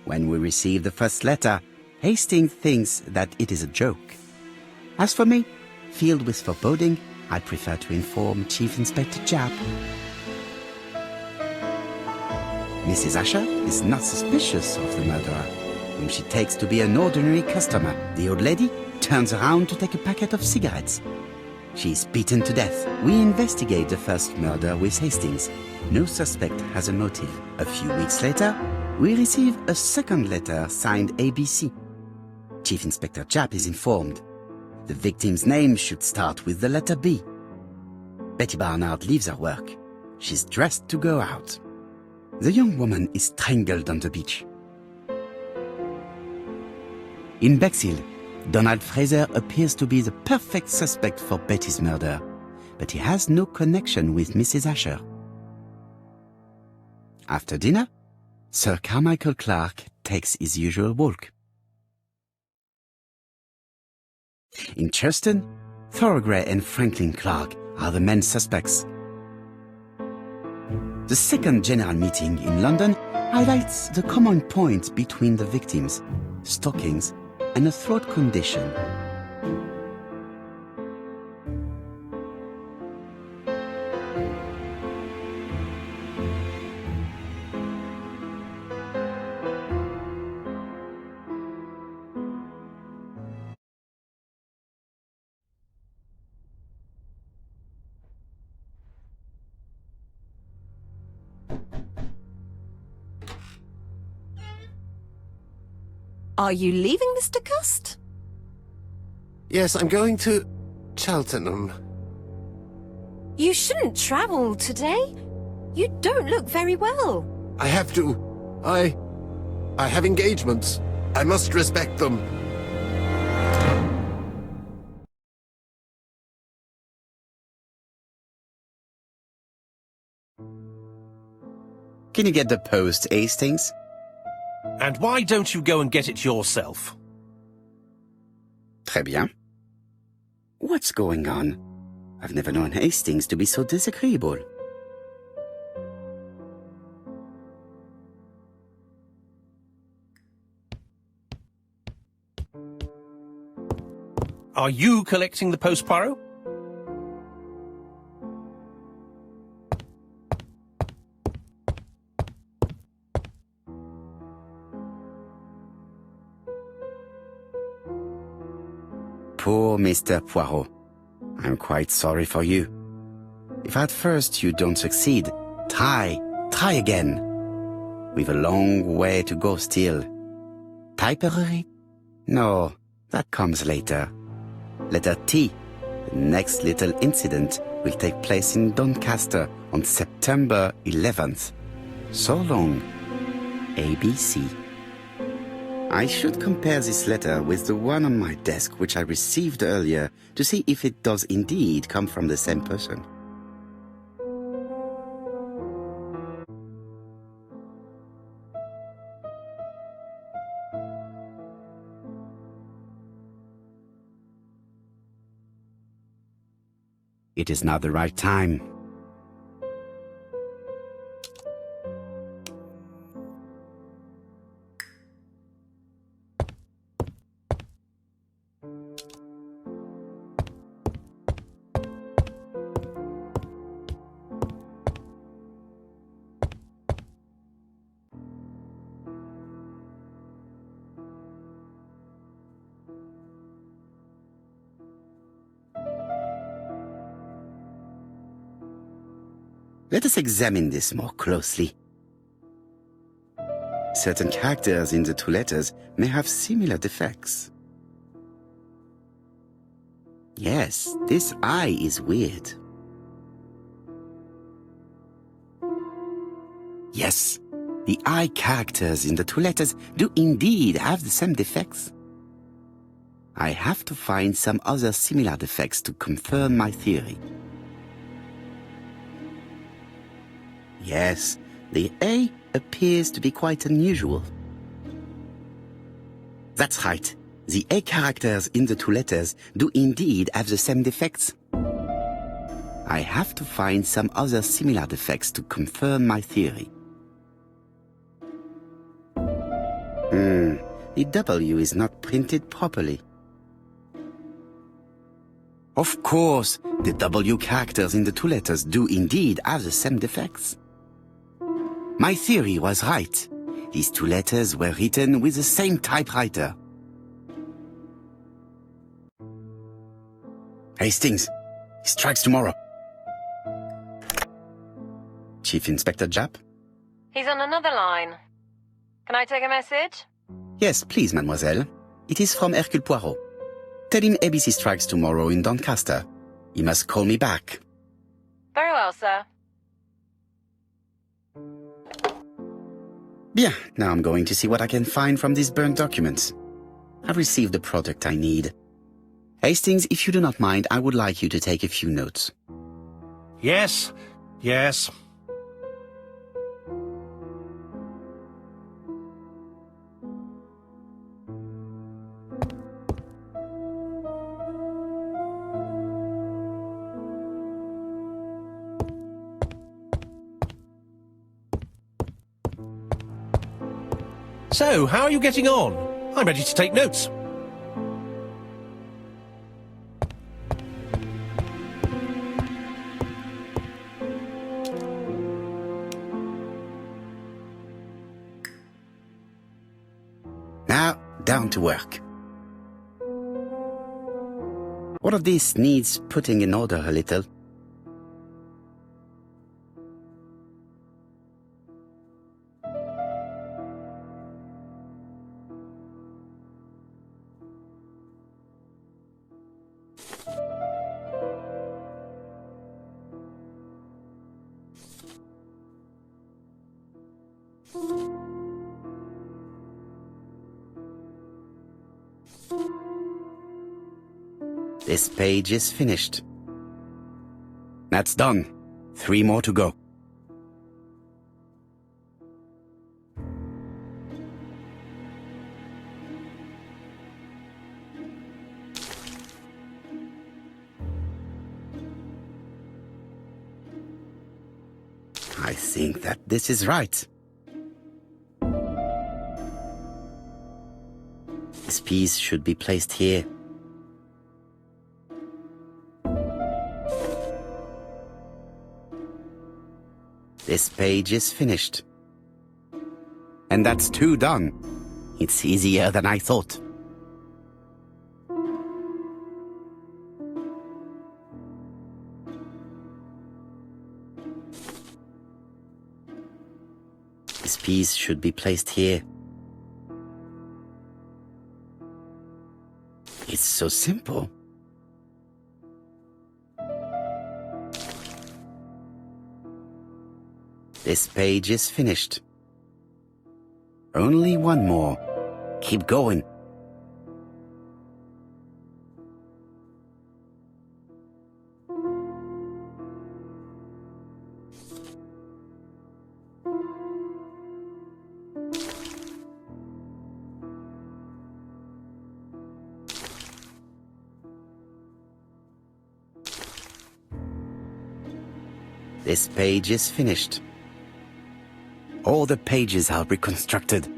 When we receive the first letter, Hastings thinks that it is a joke. As for me, filled with foreboding, I prefer to inform Chief Inspector Japp. Mrs. Asher is not suspicious of the murderer, whom she takes to be an ordinary customer. The old lady turns around to take a packet of cigarettes. She is beaten to death. We investigate the first murder with Hastings. No suspect has a motive. A few weeks later, we receive a second letter signed ABC. Chief Inspector Japp is informed. The victim's name should start with the letter B. Betty Barnard leaves her work. She's dressed to go out. The young woman is strangled on the beach. In Bexhill, Donald Fraser appears to be the perfect suspect for Betty's murder, but he has no connection with Mrs. Asher. After dinner, Sir Carmichael Clark takes his usual walk. In Churston, Thorogray and Franklin Clark are the main suspects. The second general meeting in London highlights the common point between the victims, stockings, and a throat condition. Are you leaving, Mr. Cust? Yes, I'm going to Cheltenham. You shouldn't travel today. You don't look very well. I have to. I have engagements. I must respect them. Can you get the post, Hastings? And why don't you go and get it yourself? Très bien. What's going on? I've never known Hastings to be so disagreeable. Are you collecting the post, Poirot? Poor Mr. Poirot. I'm quite sorry for you. If at first you don't succeed, try again. We've a long way to go still. Tipperary? No, that comes later. Letter T. The next little incident will take place in Doncaster on September 11th. So long, ABC. I should compare this letter with the one on my desk which I received earlier to see if it does indeed come from the same person. It is now the right time. Let us examine this more closely. Certain characters in the two letters may have similar defects. Yes, this I is weird. Yes, the I characters in the two letters do indeed have the same defects. I have to find some other similar defects to confirm my theory. Yes, the A appears to be quite unusual. That's right. The A characters in the two letters do indeed have the same defects. I have to find some other similar defects to confirm my theory. The W is not printed properly. Of course, the W characters in the two letters do indeed have the same defects. My theory was right. These two letters were written with the same typewriter. Hastings, he strikes tomorrow. Chief Inspector Japp? He's on another line. Can I take a message? Yes, please, mademoiselle. It is from Hercule Poirot. Tell him ABC strikes tomorrow in Doncaster. He must call me back. Very well, sir. Bien, now I'm going to see what I can find from these burnt documents. I've received the product I need. Hastings, if you do not mind, I would like you to take a few notes. Yes, yes. So, how are you getting on? I'm ready to take notes. Now, down to work. All of this needs putting in order a little. This page is finished. That's done. 3 more to go. I think that this is right. This piece should be placed here. This page is finished. And that's 2 done. It's easier than I thought. This piece should be placed here. It's so simple. This page is finished. Only 1 more. Keep going. This page is finished. All the pages are reconstructed.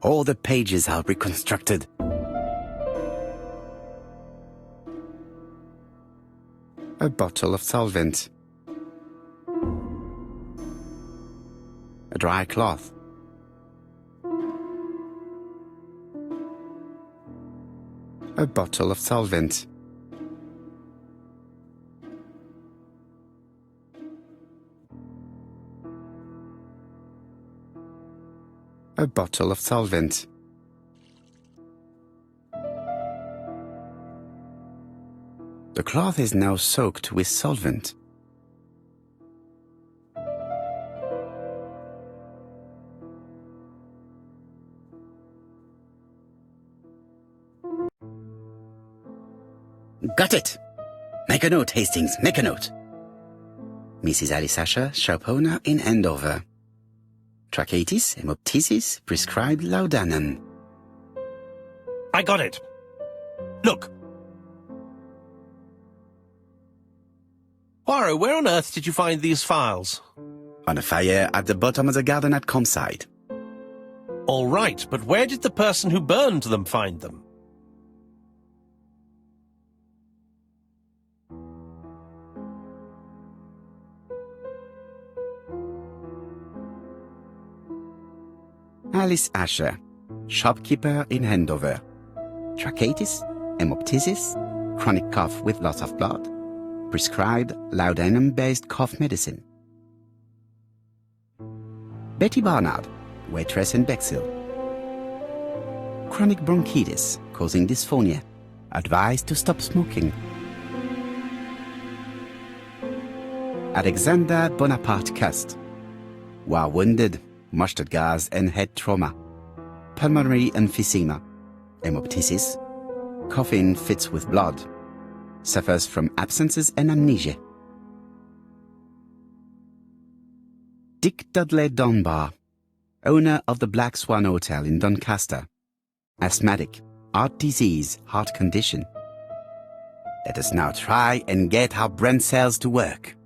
All the pages are reconstructed. A bottle of solvent. A dry cloth. A bottle of solvent. A bottle of solvent. The cloth is now soaked with solvent. Got it! Make a note, Hastings, make a note. Mrs. Alice Asher, shop owner in Andover. Tracheitis, hemoptysis, prescribed laudanum. I got it. Look! Poirot, where on earth did you find these files? On a fire at the bottom of the garden at campsite. All right, but where did the person who burned them find them? Alice Asher, shopkeeper in Andover. Tracheitis, hemoptysis, chronic cough with lots of blood. Prescribed laudanum-based cough medicine. Betty Barnard, waitress in Bexhill. Chronic bronchitis causing dysphonia. Advised to stop smoking. Alexander Bonaparte Cust. War wounded, mustard gas and head trauma. Pulmonary emphysema. Hemoptysis. Coughing fits with blood. Suffers from absences and amnesia. Dick Dudley Dunbar, owner of the Black Swan Hotel in Doncaster. Asthmatic, heart disease, heart condition. Let us now try and get our brain cells to work.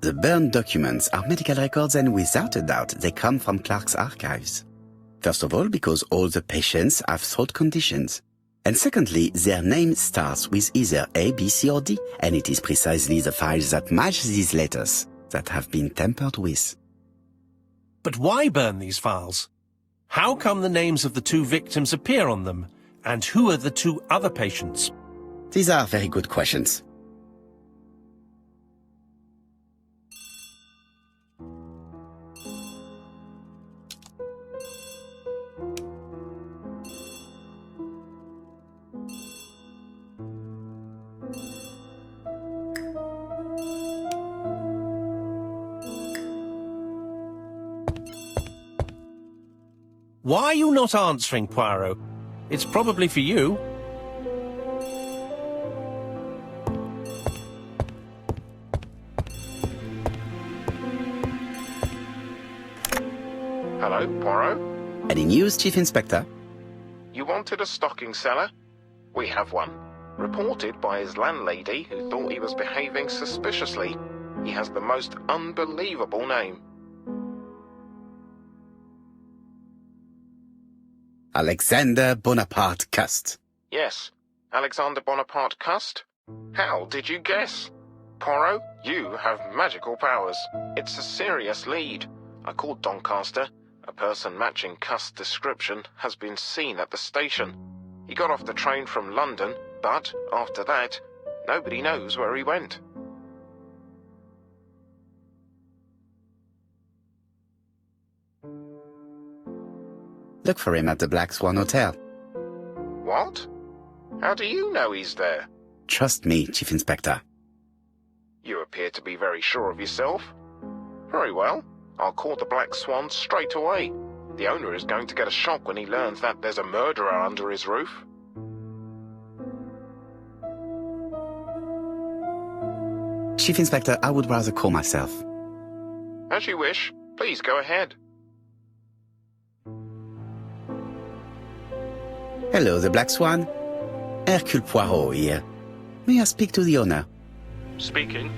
The burned documents are medical records, and without a doubt they come from Clark's archives. First of all, because all the patients have throat conditions. And secondly, their name starts with either A, B, C or D, and it is precisely the files that match these letters that have been tampered with. But why burn these files? How come the names of the two victims appear on them? And who are the two other patients? These are very good questions. Why are you not answering, Poirot? It's probably for you. Hello, Poirot? Any news, Chief Inspector? You wanted a stocking seller? We have one. Reported by his landlady, who thought he was behaving suspiciously. He has the most unbelievable name. Alexander Bonaparte Cust. Yes, Alexander Bonaparte Cust? How did you guess? Poirot, you have magical powers. It's a serious lead. I called Doncaster. A person matching Cust's description has been seen at the station. He got off the train from London, but after that, nobody knows where he went. Look for him at the Black Swan Hotel. What? How do you know he's there? Trust me, Chief Inspector. You appear to be very sure of yourself. Very well. I'll call the Black Swan straight away. The owner is going to get a shock when he learns that there's a murderer under his roof. Chief Inspector, I would rather call myself. As you wish. Please go ahead. Hello, the Black Swan. Hercule Poirot here. May I speak to the owner? Speaking.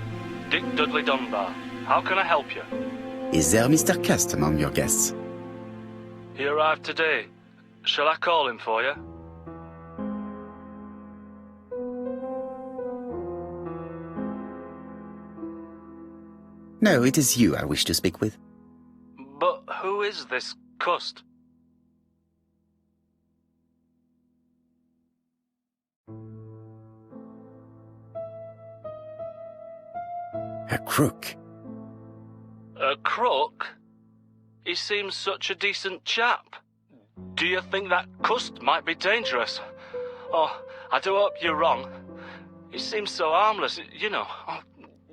Dick Dudley Dunbar. How can I help you? Is there Mr. Cust among your guests? He arrived today. Shall I call him for you? No, it is you I wish to speak with. But who is this Cust? A crook. A crook? He seems such a decent chap. Do you think that Cust might be dangerous? Oh, I do hope you're wrong. He seems so harmless, you know. Oh,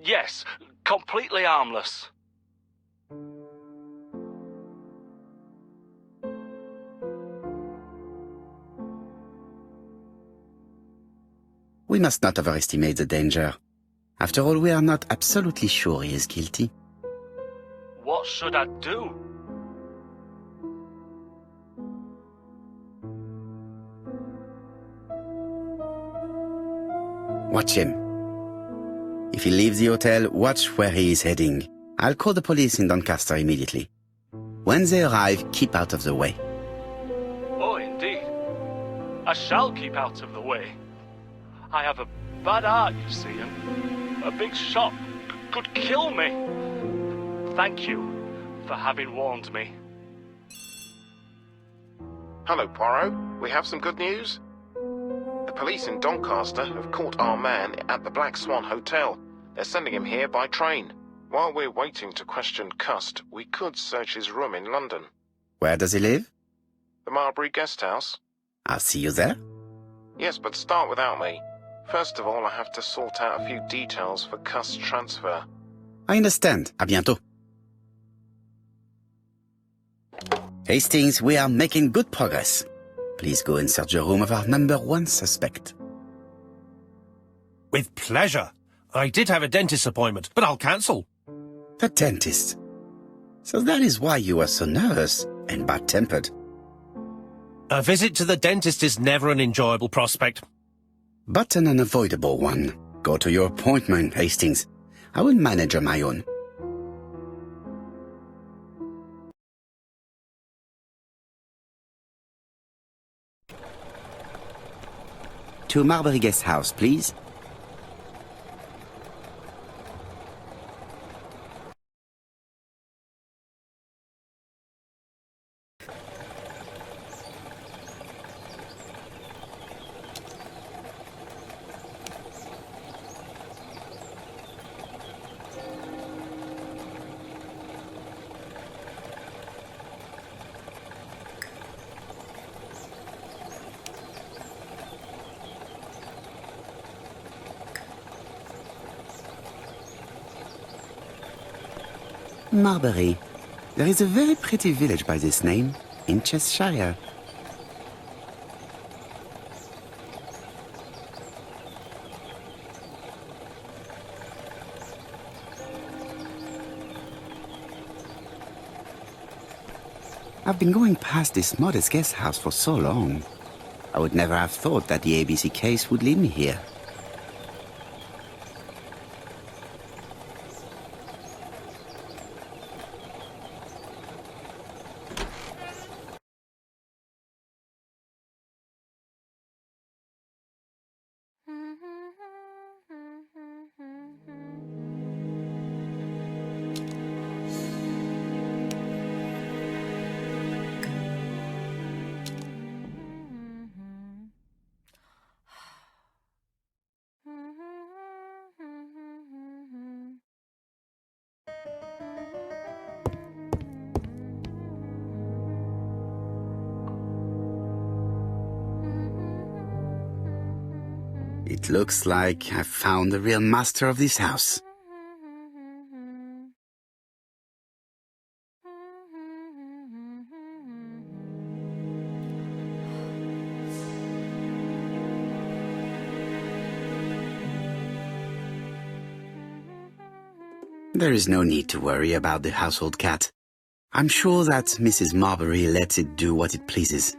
yes, completely harmless. We must not overestimate the danger. After all, we are not absolutely sure he is guilty. What should I do? Watch him. If he leaves the hotel, watch where he is heading. I'll call the police in Doncaster immediately. When they arrive, keep out of the way. Oh, indeed. I shall keep out of the way. I have a bad heart, you see, and a big shot could kill me. Thank you for having warned me. Hello, Poirot. We have some good news. The police in Doncaster have caught our man at the Black Swan Hotel. They're sending him here by train. While we're waiting to question Cust, we could search his room in London. Where does he live? The Marbury Guest House? I'll see you there. Yes, but start without me. First of all, I have to sort out a few details for Cust's transfer. I understand. À bientôt. Hastings, we are making good progress. Please go and search the room of our number 1 suspect. With pleasure. I did have a dentist appointment, but I'll cancel. The dentist. So that is why you were so nervous and bad-tempered. A visit to the dentist is never an enjoyable prospect. But an unavoidable one. Go to your appointment, Hastings. I will manage on my own. To Marbury Guest House, please. Marbury. There is a very pretty village by this name, in Cheshire. I've been going past this modest guest house for so long. I would never have thought that the ABC case would lead me here. It looks like I've found the real master of this house. There is no need to worry about the household cat. I'm sure that Mrs. Marbury lets it do what it pleases.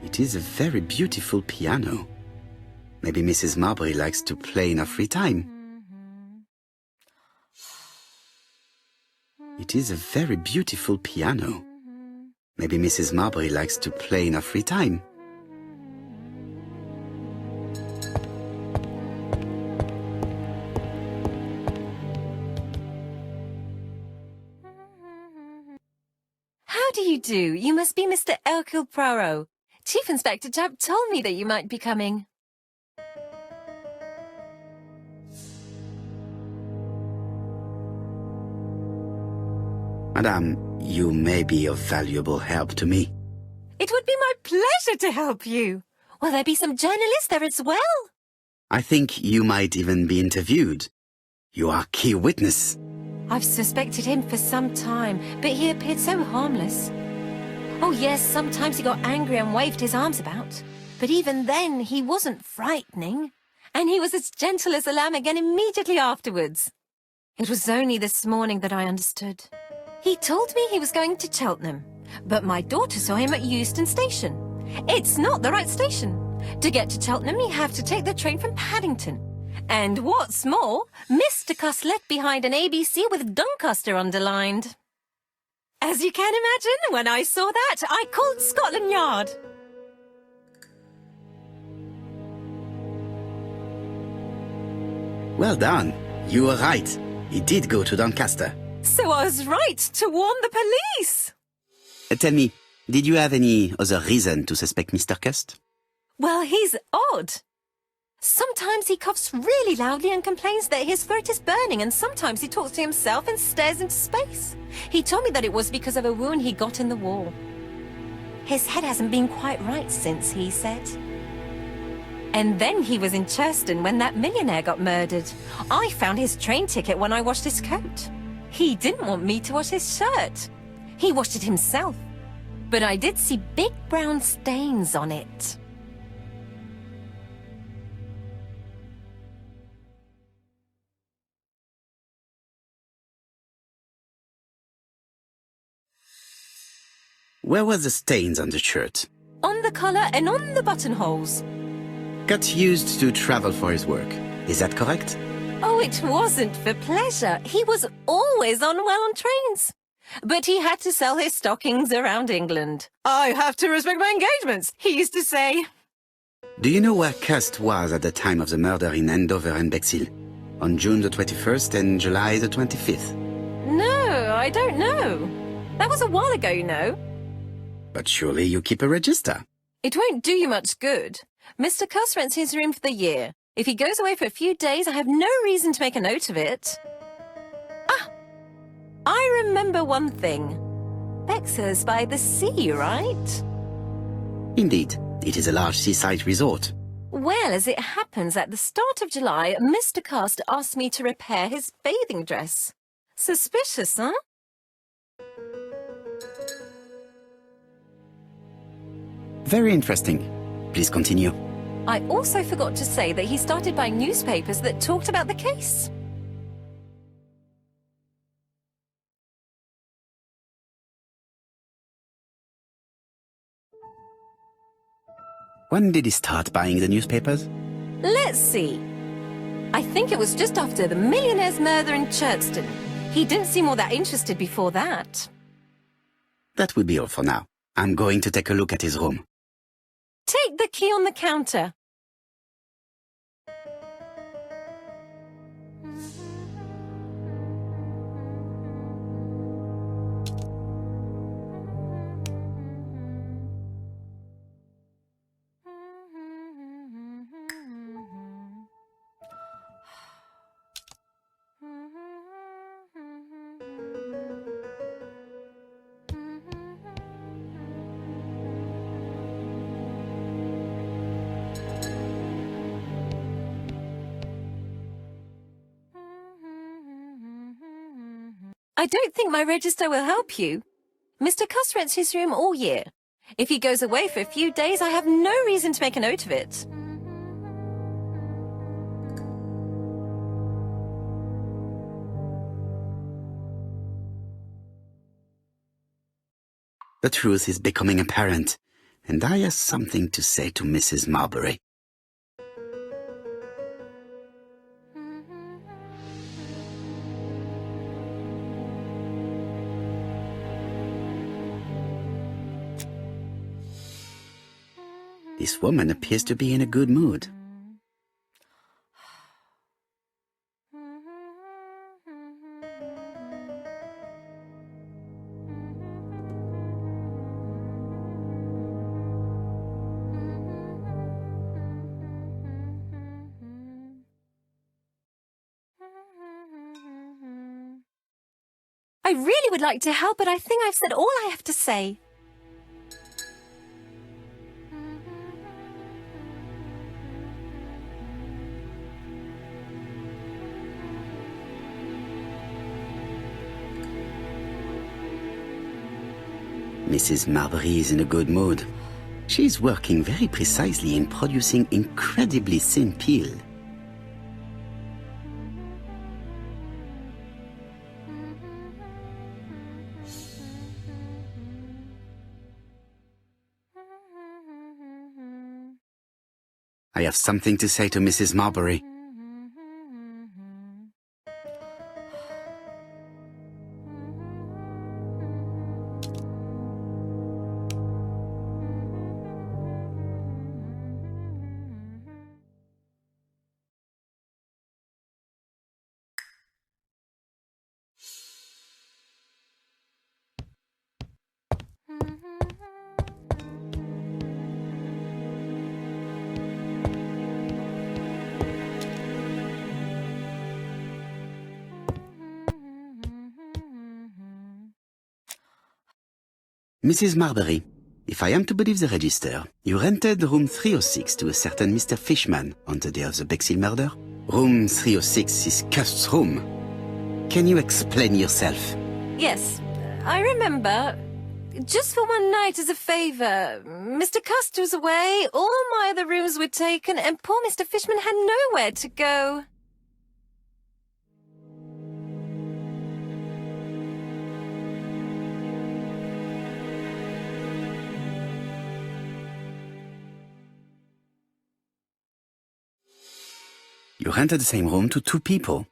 It is a very beautiful piano. Maybe Mrs. Marbury likes to play in her free time. It is a very beautiful piano. Maybe Mrs. Marbury likes to play in her free time. How do you do? You must be Mr. Hercule Poirot. Chief Inspector Jupp told me that you might be coming. Madame, you may be of valuable help to me. It would be my pleasure to help you. Will there be some journalists there as well? I think you might even be interviewed. You are key witness. I've suspected him for some time, but he appeared so harmless. Oh yes, sometimes he got angry and waved his arms about. But even then, he wasn't frightening. And he was as gentle as a lamb again immediately afterwards. It was only this morning that I understood. He told me he was going to Cheltenham, but my daughter saw him at Euston Station. It's not the right station. To get to Cheltenham, you have to take the train from Paddington. And what's more, Mr. Cuss left behind an ABC with Doncaster underlined. As you can imagine, when I saw that, I called Scotland Yard. Well done. You were right. He did go to Doncaster. So I was right to warn the police. Tell me, did you have any other reason to suspect Mr. Cust? Well, he's odd. Sometimes he coughs really loudly and complains that his throat is burning, and sometimes he talks to himself and stares into space. He told me that it was because of a wound he got in the wall. His head hasn't been quite right since, he said. And then he was in Churston when that millionaire got murdered. I found his train ticket when I washed his coat. He didn't want me to wash his shirt. He washed it himself. But I did see big brown stains on it. Where were the stains on the shirt? On the collar and on the buttonholes. Cut used to travel for his work. Is that correct? Oh, it wasn't for pleasure. He was always unwell on trains. But he had to sell his stockings around England. I have to respect my engagements, he used to say. Do you know where Cust was at the time of the murder in Andover and Bexhill? On June the 21st and July the 25th? No, I don't know. That was a while ago, you know. But surely you keep a register. It won't do you much good. Mr. Cuss rents his room for the year. If he goes away for a few days, I have no reason to make a note of it. Ah! I remember one thing. Bexhill's by the sea, right? Indeed, it is a large seaside resort. Well, as it happens, at the start of July, Mr. Cuss asked me to repair his bathing dress. Suspicious, huh? Very interesting. Please continue. I also forgot to say that he started buying newspapers that talked about the case. When did he start buying the newspapers? Let's see. I think it was just after the millionaire's murder in Churston. He didn't seem all that interested before that. That will be all for now. I'm going to take a look at his room. Take the key on the counter. I don't think my register will help you. Mr. Cuss rents his room all year. If he goes away for a few days, I have no reason to make a note of it. The truth is becoming apparent, and I have something to say to Mrs. Marbury. This woman appears to be in a good mood. I really would like to help, but I think I've said all I have to say. Mrs. Marbury is in a good mood. She's working very precisely in producing incredibly thin peel. I have something to say to Mrs. Marbury. Mrs. Marbury, if I am to believe the register, you rented room 306 to a certain Mr. Fishman on the day of the Bexhill murder. Room 306 is Cust's room. Can you explain yourself? Yes, I remember. Just for one night as a favour. Mr. Cust was away, all my other rooms were taken, and poor Mr. Fishman had nowhere to go. You rented the same room to two people.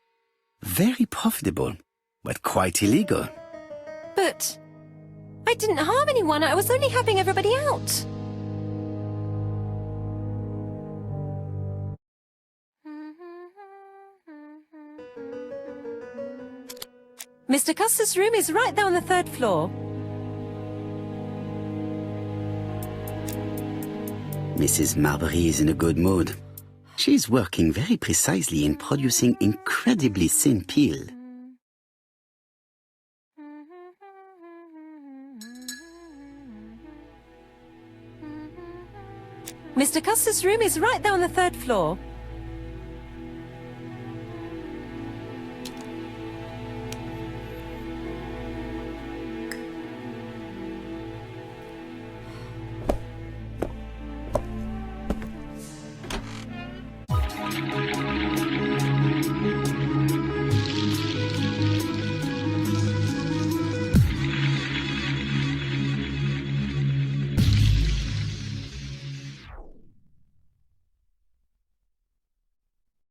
Very profitable, but quite illegal. But I didn't harm anyone. I was only helping everybody out. Mr. Custer's room is right there on the 3rd floor. Mrs. Marbury is in a good mood. She's working very precisely in producing incredibly thin peel. Mr. Custer's room is right there on the 3rd floor.